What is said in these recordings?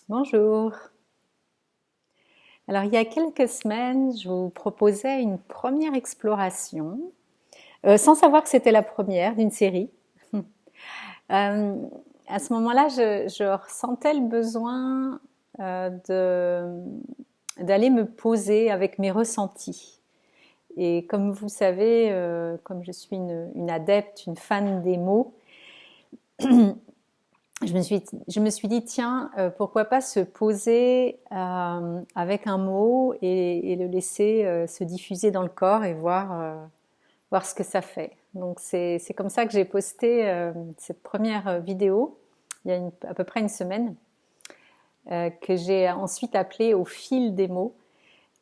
Bonjour. Alors, il y a quelques semaines, je vous proposais une première exploration, sans savoir que c'était la première d'une série. Euh, à ce moment-là, je ressentais le besoin d'aller me poser avec mes ressentis. Et comme vous savez, comme je suis une adepte, une fan des mots, je me suis dit, tiens, pourquoi pas se poser avec un mot et le laisser se diffuser dans le corps et voir ce que ça fait. Donc c'est comme ça que j'ai posté cette première vidéo il y a à peu près une semaine, que j'ai ensuite appelée au fil des mots.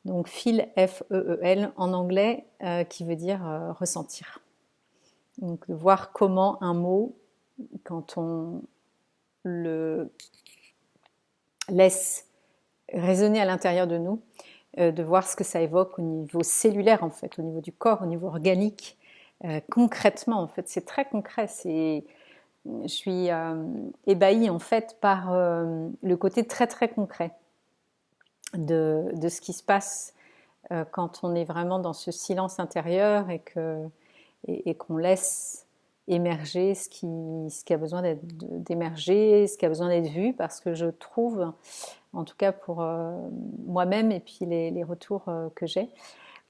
Donc fil F-E-E-L en anglais, qui veut dire ressentir. Donc de voir comment un mot, quand on le laisse résonner à l'intérieur de nous, de voir ce que ça évoque au niveau cellulaire en fait, au niveau du corps, au niveau organique, concrètement en fait, c'est très concret. Je suis ébahie en fait par le côté très très concret de ce qui se passe quand on est vraiment dans ce silence intérieur et qu'on laisse émerger ce qui a besoin d'émerger, ce qui a besoin d'être vu, parce que je trouve, en tout cas pour moi-même et puis les retours que j'ai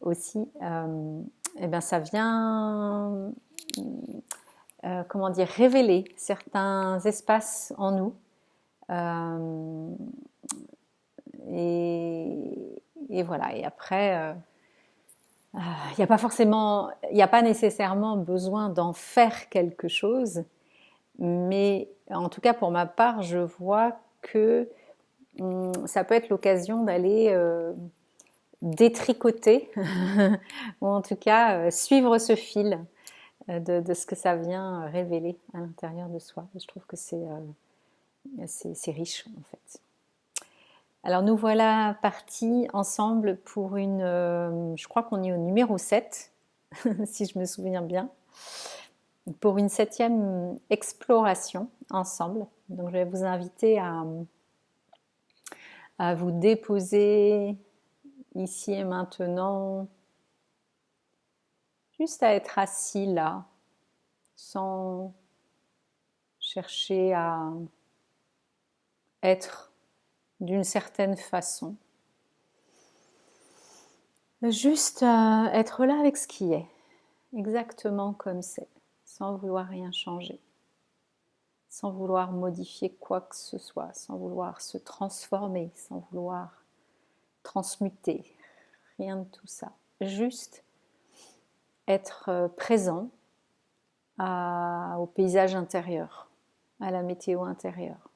aussi, eh ben ça vient, comment dire, révéler certains espaces en nous. Euh, et voilà. Et après, il n'y a pas forcément, il n'y a pas nécessairement besoin d'en faire quelque chose, mais en tout cas pour ma part, je vois que ça peut être l'occasion d'aller détricoter, ou en tout cas suivre ce fil de ce que ça vient révéler à l'intérieur de soi. Je trouve que c'est riche en fait. Alors nous voilà partis ensemble pour je crois qu'on est au numéro 7, si je me souviens bien, pour une septième exploration ensemble. Donc je vais vous inviter à vous déposer ici et maintenant, juste à être assis là, sans chercher à être d'une certaine façon. Juste être là avec ce qui est, exactement comme c'est, sans vouloir rien changer, sans vouloir modifier quoi que ce soit, sans vouloir se transformer, sans vouloir transmuter, rien de tout ça. Juste être présent au paysage intérieur, à la météo intérieure.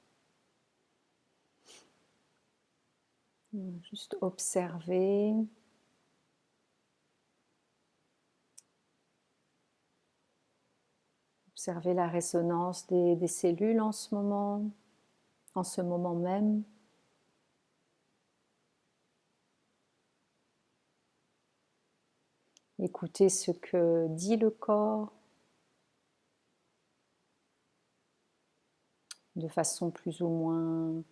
Juste observer. Observer la résonance des cellules en ce moment même. Écouter ce que dit le corps de façon plus ou moins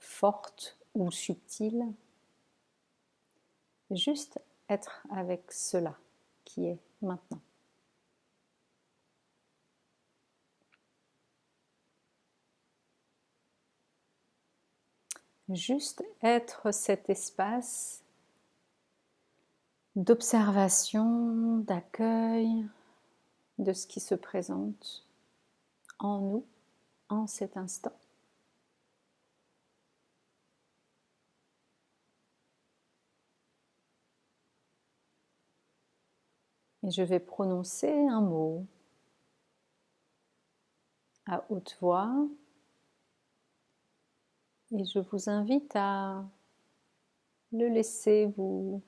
forte ou subtile. Juste être avec cela qui est maintenant. Juste être cet espace d'observation, d'accueil de ce qui se présente en nous en cet instant. Et je vais prononcer un mot à haute voix et je vous invite à le laisser vous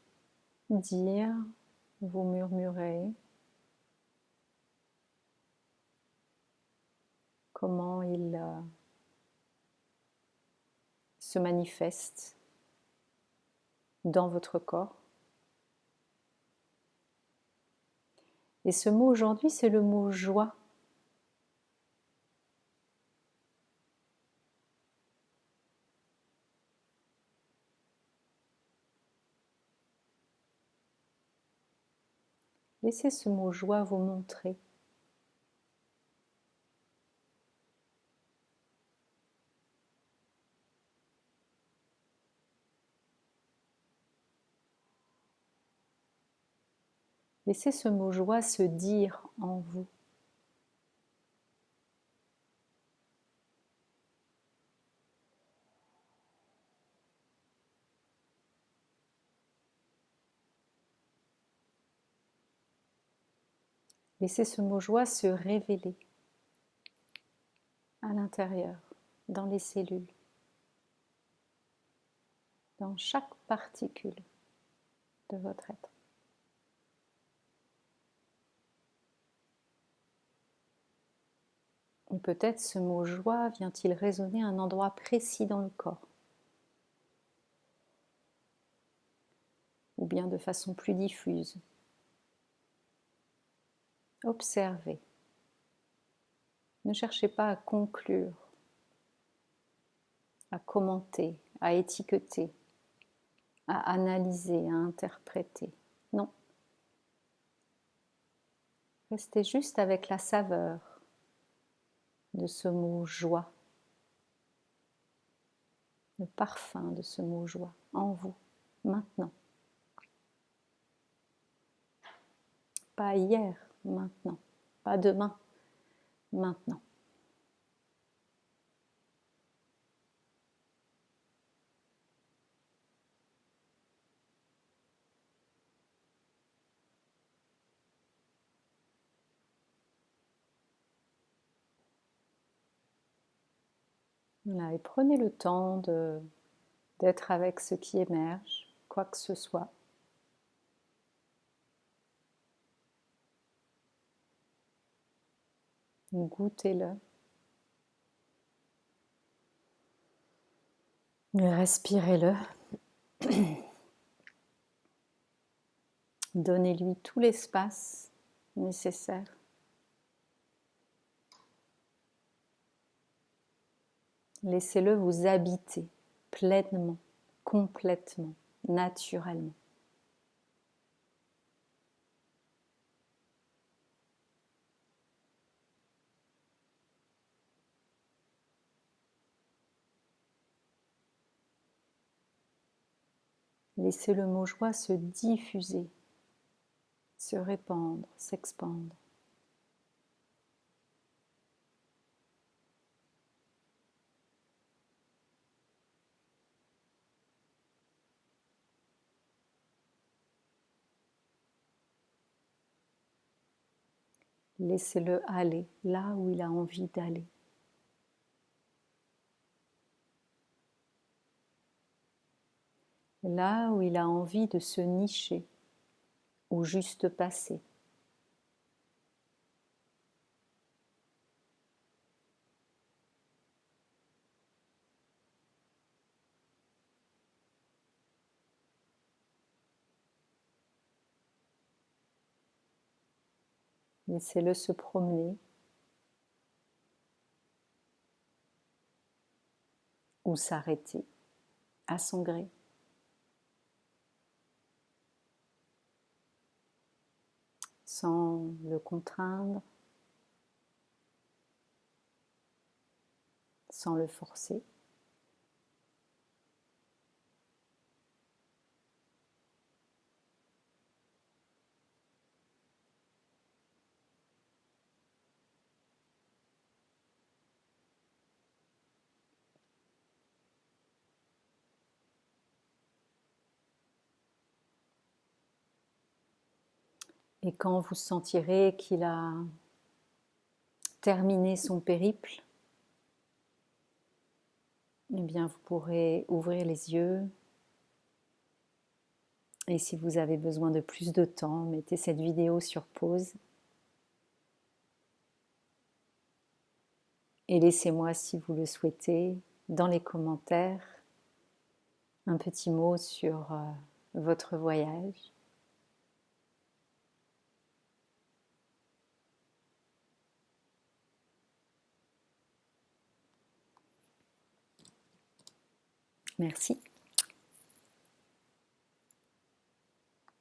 dire, vous murmurer comment il se manifeste dans votre corps. Et ce mot aujourd'hui, c'est le mot joie. Laissez ce mot joie vous montrer. Laissez ce mot joie se dire en vous. Laissez ce mot joie se révéler à l'intérieur, dans les cellules, dans chaque particule de votre être. Ou peut-être ce mot joie vient-il résonner à un endroit précis dans le corps, ou bien de façon plus diffuse. Observez. Ne cherchez pas à conclure, à commenter, à étiqueter, à analyser, à interpréter. Non. Restez juste avec la saveur de ce mot joie, le parfum de ce mot joie en vous, maintenant. Pas hier, maintenant. Pas demain, maintenant. Voilà, et prenez le temps d'être avec ce qui émerge, quoi que ce soit. Goûtez-le. Respirez-le. Donnez-lui tout l'espace nécessaire. Laissez-le vous habiter pleinement, complètement, naturellement. Laissez le mot joie se diffuser, se répandre, s'expandre. Laissez-le aller là où il a envie d'aller. Là où il a envie de se nicher ou juste passer. Laissez-le se promener ou s'arrêter à son gré. Sans le contraindre, sans le forcer. Et quand vous sentirez qu'il a terminé son périple, eh bien vous pourrez ouvrir les yeux. Et si vous avez besoin de plus de temps, mettez cette vidéo sur pause. Et laissez-moi, si vous le souhaitez, dans les commentaires, un petit mot sur votre voyage. Merci.